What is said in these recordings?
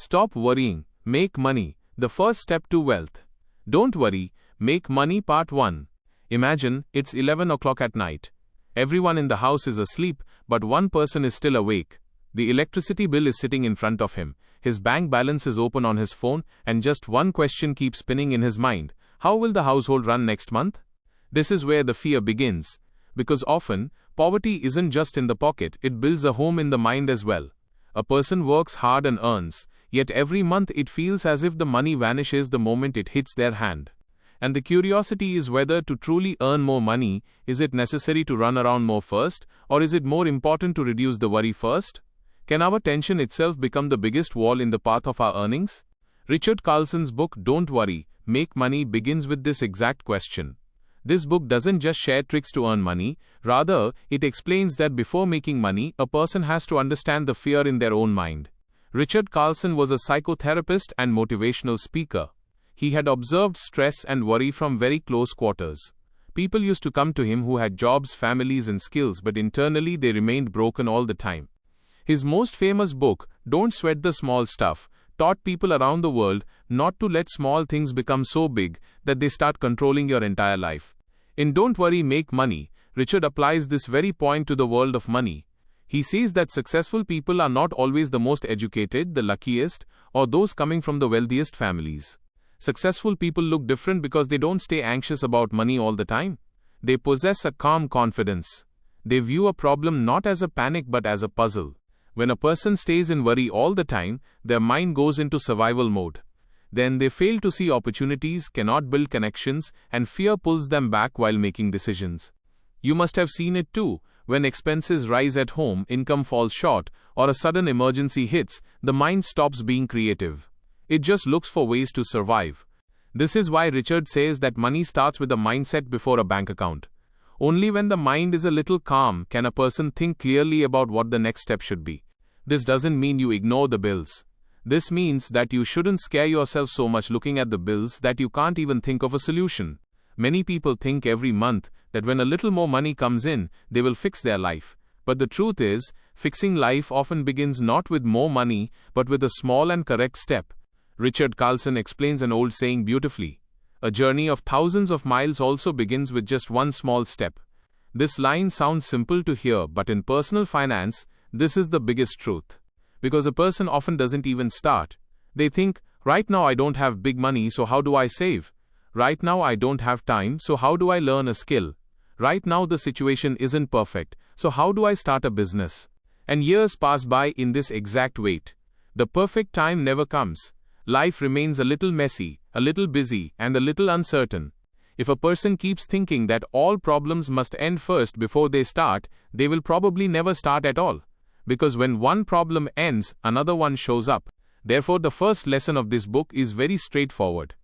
Stop worrying, make money, the first step to wealth. Don't worry, make money part 1. Imagine, it's 11 o'clock at night. Everyone in the house is asleep, but one person is still awake. The electricity bill is sitting in front of him, his bank balance is open on his phone, and just one question keeps spinning in his mind. How will the household run next month? This is where the fear begins. Because often, poverty isn't just in the pocket, it builds a home in the mind as well. A person works hard and earns, yet every month it feels as if the money vanishes the moment it hits their hand. And the curiosity is whether to truly earn more money, is it necessary to run around more first, or is it more important to reduce the worry first? Can our tension itself become the biggest wall in the path of our earnings? Richard Carlson's book Don't Worry, Make Money begins with this exact question. This book doesn't just share tricks to earn money, rather, it explains that before making money, a person has to understand the fear in their own mind. Richard Carlson was a psychotherapist and motivational speaker. He had observed stress and worry from very close quarters. People used to come to him who had jobs, families, and skills, but internally they remained broken all the time. His most famous book, Don't Sweat the Small Stuff, taught people around the world not to let small things become so big that they start controlling your entire life. In Don't Worry, Make Money, Richard applies this very point to the world of money. He says that successful people are not always the most educated, the luckiest, or those coming from the wealthiest families. Successful people look different because they don't stay anxious about money all the time. They possess a calm confidence. They view a problem not as a panic but as a puzzle. When a person stays in worry all the time, their mind goes into survival mode. Then they fail to see opportunities, cannot build connections, and fear pulls them back while making decisions. You must have seen it too. When expenses rise at home, income falls short, or a sudden emergency hits, the mind stops being creative. It just looks for ways to survive. This is why Richard says that money starts with a mindset before a bank account. Only when the mind is a little calm can a person think clearly about what the next step should be. This doesn't mean you ignore the bills. This means that you shouldn't scare yourself so much looking at the bills that you can't even think of a solution. Many people think every month that when a little more money comes in, they will fix their life. But the truth is, fixing life often begins not with more money, but with a small and correct step. Richard Carlson explains an old saying beautifully. A journey of thousands of miles also begins with just one small step. This line sounds simple to hear, but in personal finance, this is the biggest truth. Because a person often doesn't even start. They think, right now I don't have big money, so how do I save? Right now I don't have time, so how do I learn a skill? Right now the situation isn't perfect, so how do I start a business? And years pass by in this exact wait. The perfect time never comes. Life remains a little messy, a little busy, and a little uncertain. If a person keeps thinking that all problems must end first before they start, they will probably never start at all. Because when one problem ends, another one shows up. Therefore, the first lesson of this book is very straightforward.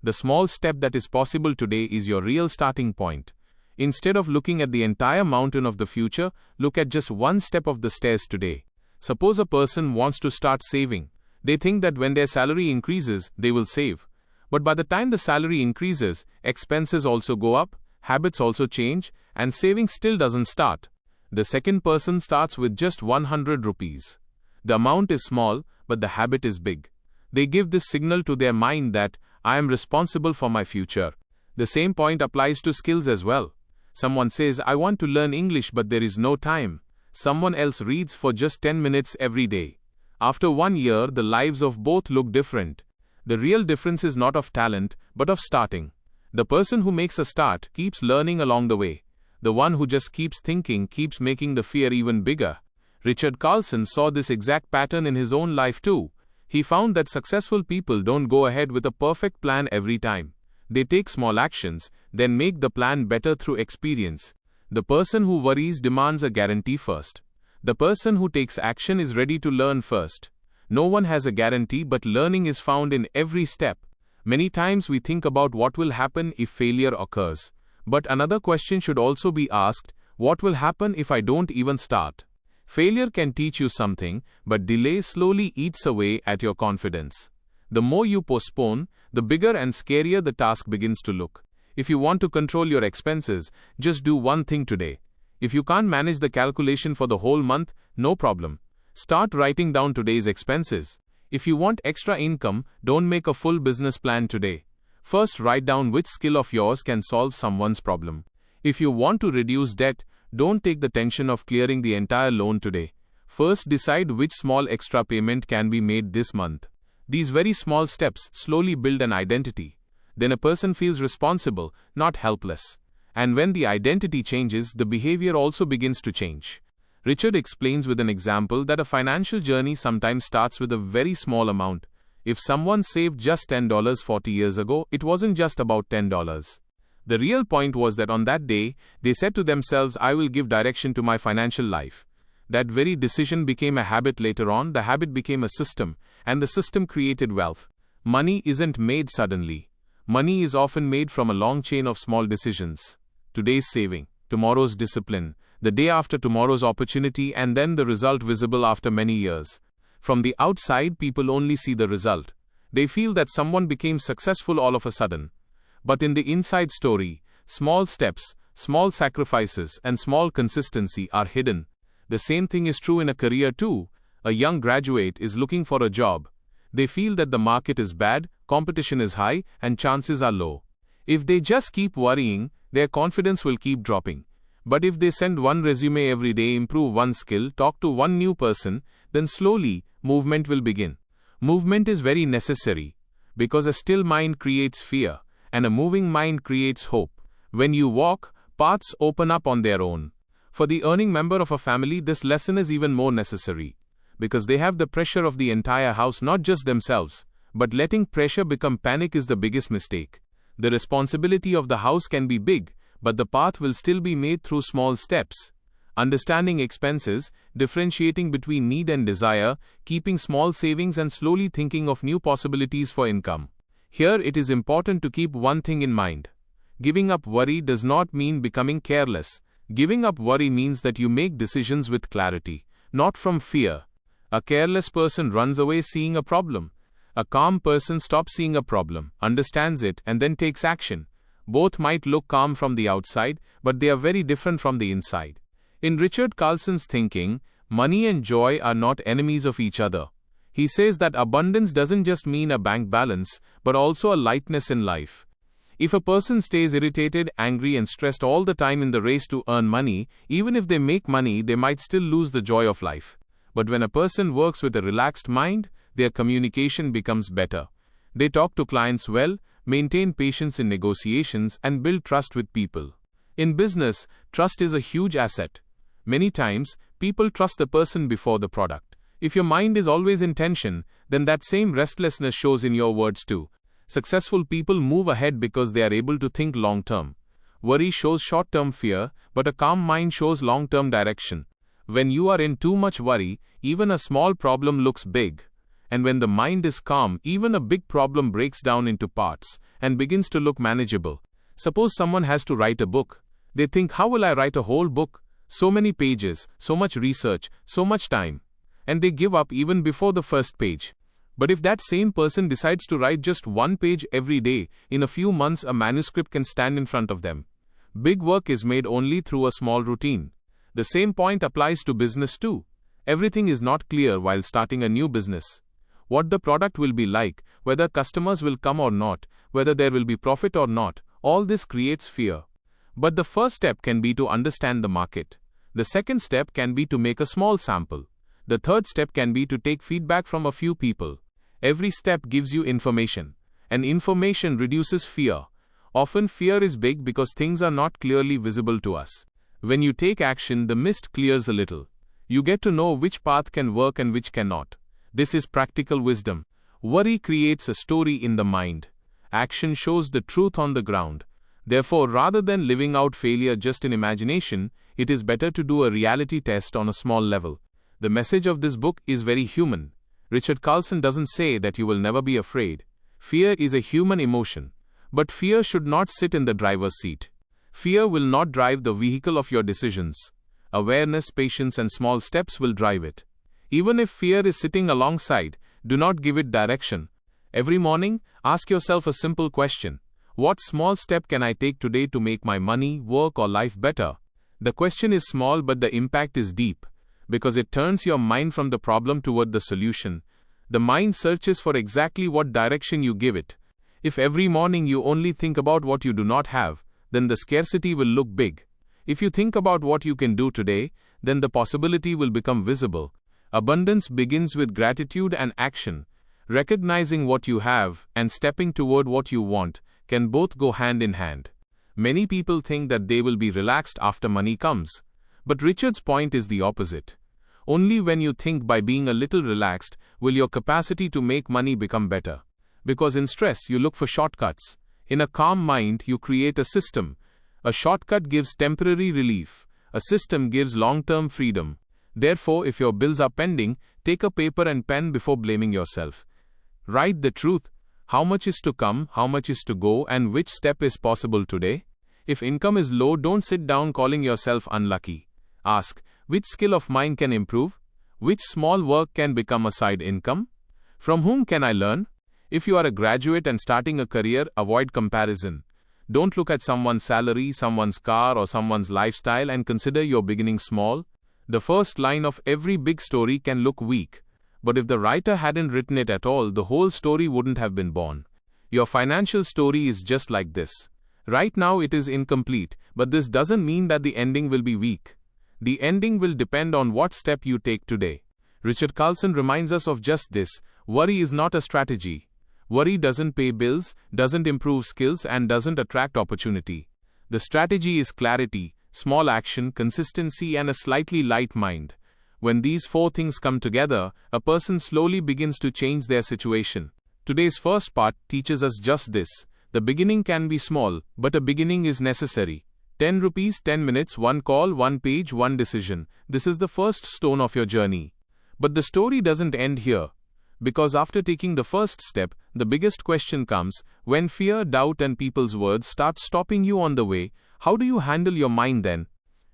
The small step that is possible today is your real starting point. Instead of looking at the entire mountain of the future, look at just one step of the stairs today. Suppose a person wants to start saving. They think that when their salary increases, they will save. But by the time the salary increases, expenses also go up, habits also change, and saving still doesn't start. The second person starts with just 100 rupees. The amount is small, but the habit is big. They give this signal to their mind that, I am responsible for my future. The same point applies to skills as well. Someone says, I want to learn English but there is no time. Someone else reads for just 10 minutes every day. After 1 year, the lives of both look different. The real difference is not of talent, but of starting. The person who makes a start keeps learning along the way. The one who just keeps thinking keeps making the fear even bigger. Richard Carlson saw this exact pattern in his own life too. He found that successful people don't go ahead with a perfect plan every time. They take small actions, then make the plan better through experience. The person who worries demands a guarantee first. The person who takes action is ready to learn first. No one has a guarantee, but learning is found in every step. Many times we think about what will happen if failure occurs. But another question should also be asked, what will happen if I don't even start? Failure can teach you something, but delay slowly eats away at your confidence. The more you postpone, the bigger and scarier the task begins to look. If you want to control your expenses, just do one thing today. If you can't manage the calculation for the whole month, no problem. Start writing down today's expenses. If you want extra income, don't make a full business plan today. First, write down which skill of yours can solve someone's problem. If you want to reduce debt, don't take the tension of clearing the entire loan today. First, decide which small extra payment can be made this month. These very small steps slowly build an identity. Then a person feels responsible, not helpless. And when the identity changes, the behavior also begins to change. Richard explains with an example that a financial journey sometimes starts with a very small amount. If someone saved just $10 40 years ago, it wasn't just about $10. The real point was that on that day, they said to themselves, I will give direction to my financial life. That very decision became a habit later on, the habit became a system, and the system created wealth. Money isn't made suddenly. Money is often made from a long chain of small decisions. Today's saving, tomorrow's discipline, the day after tomorrow's opportunity, and then the result visible after many years. From the outside, people only see the result. They feel that someone became successful all of a sudden. But in the inside story, small steps, small sacrifices, and small consistency are hidden. The same thing is true in a career too. A young graduate is looking for a job. They feel that the market is bad, competition is high, and chances are low. If they just keep worrying, their confidence will keep dropping. But if they send one resume every day, improve one skill, talk to one new person, then slowly, movement will begin. Movement is very necessary, because a still mind creates fear, and a moving mind creates hope. When you walk, paths open up on their own. For the earning member of a family, this lesson is even more necessary, because they have the pressure of the entire house, not just themselves. But letting pressure become panic is the biggest mistake. The responsibility of the house can be big, but the path will still be made through small steps. Understanding expenses, differentiating between need and desire, keeping small savings, and slowly thinking of new possibilities for income. Here it is important to keep one thing in mind. Giving up worry does not mean becoming careless. Giving up worry means that you make decisions with clarity, not from fear. A careless person runs away seeing a problem. A calm person stops seeing a problem, understands it, and then takes action. Both might look calm from the outside, but they are very different from the inside. In Richard Carlson's thinking, money and joy are not enemies of each other. He says that abundance doesn't just mean a bank balance, but also a lightness in life. If a person stays irritated, angry, and stressed all the time in the race to earn money, even if they make money, they might still lose the joy of life. But when a person works with a relaxed mind, their communication becomes better. They talk to clients well, maintain patience in negotiations, and build trust with people. In business, trust is a huge asset. Many times, people trust the person before the product. If your mind is always in tension, then that same restlessness shows in your words too. Successful people move ahead because they are able to think long-term. Worry shows short-term fear, but a calm mind shows long-term direction. When you are in too much worry, even a small problem looks big. And when the mind is calm, even a big problem breaks down into parts and begins to look manageable. Suppose someone has to write a book. They think, how will I write a whole book? So many pages, so much research, so much time. And they give up even before the first page. But if that same person decides to write just one page every day, in a few months a manuscript can stand in front of them. Big work is made only through a small routine. The same point applies to business too. Everything is not clear while starting a new business. What the product will be like, whether customers will come or not, whether there will be profit or not, all this creates fear. But the first step can be to understand the market. The second step can be to make a small sample. The third step can be to take feedback from a few people. Every step gives you information, and information reduces fear. Often fear is big because things are not clearly visible to us. When you take action, the mist clears a little. You get to know which path can work and which cannot. This is practical wisdom. Worry creates a story in the mind. Action shows the truth on the ground. Therefore, rather than living out failure just in imagination, it is better to do a reality test on a small level. The message of this book is very human. Richard Carlson doesn't say that you will never be afraid. Fear is a human emotion. But fear should not sit in the driver's seat. Fear will not drive the vehicle of your decisions. Awareness, patience, and small steps will drive it. Even if fear is sitting alongside, do not give it direction. Every morning, ask yourself a simple question. What small step can I take today to make my money, work, or life better? The question is small, but the impact is deep, because it turns your mind from the problem toward the solution. The mind searches for exactly what direction you give it. If every morning you only think about what you do not have, then the scarcity will look big. If you think about what you can do today, then the possibility will become visible. Abundance begins with gratitude and action. Recognizing what you have and stepping toward what you want can both go hand in hand. Many people think that they will be relaxed after money comes. But Richard's point is the opposite. Only when you think by being a little relaxed will your capacity to make money become better. Because in stress, you look for shortcuts. In a calm mind, you create a system. A shortcut gives temporary relief. A system gives long-term freedom. Therefore, if your bills are pending, take a paper and pen before blaming yourself. Write the truth. How much is to come, how much is to go, and which step is possible today? If income is low, don't sit down calling yourself unlucky. Ask, which skill of mine can improve? Which small work can become a side income? From whom can I learn? If you are a graduate and starting a career, avoid comparison. Don't look at someone's salary, someone's car, or someone's lifestyle and consider your beginning small. The first line of every big story can look weak. But if the writer hadn't written it at all, the whole story wouldn't have been born. Your financial story is just like this. Right now it is incomplete, but this doesn't mean that the ending will be weak. The ending will depend on what step you take today. Richard Carlson reminds us of just this. Worry is not a strategy. Worry doesn't pay bills, doesn't improve skills, and doesn't attract opportunity. The strategy is clarity, small action, consistency, and a slightly light mind. When these four things come together, a person slowly begins to change their situation. Today's first part teaches us just this. The beginning can be small, but a beginning is necessary. 10 rupees, 10 minutes, 1 call, 1 page, 1 decision. This is the first stone of your journey. But the story doesn't end here. Because after taking the first step, the biggest question comes, when fear, doubt, and people's words start stopping you on the way, how do you handle your mind then?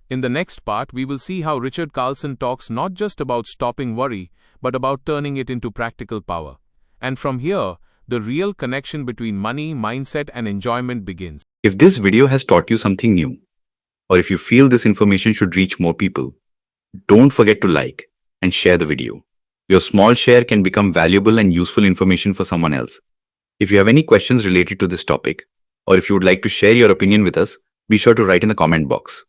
In the next part, we will see how Richard Carlson talks not just about stopping worry, but about turning it into practical power. And from here, the real connection between money, mindset, and enjoyment begins. If this video has taught you something new, or if you feel this information should reach more people, don't forget to like and share the video. Your small share can become valuable and useful information for someone else. If you have any questions related to this topic, or if you would like to share your opinion with us, be sure to write in the comment box.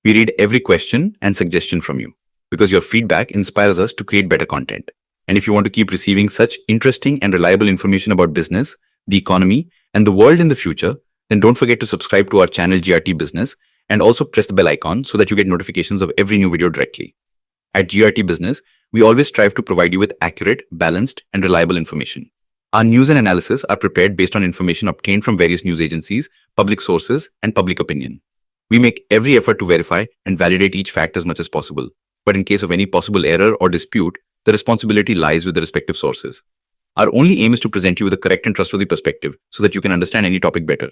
We read every question and suggestion from you, because your feedback inspires us to create better content. And if you want to keep receiving such interesting and reliable information about business, the economy, and the world in the future, then don't forget to subscribe to our channel GRT Business and also press the bell icon so that you get notifications of every new video directly. At GRT Business, we always strive to provide you with accurate, balanced, and reliable information. Our news and analysis are prepared based on information obtained from various news agencies, public sources, and public opinion. We make every effort to verify and validate each fact as much as possible. But in case of any possible error or dispute, the responsibility lies with the respective sources. Our only aim is to present you with a correct and trustworthy perspective so that you can understand any topic better.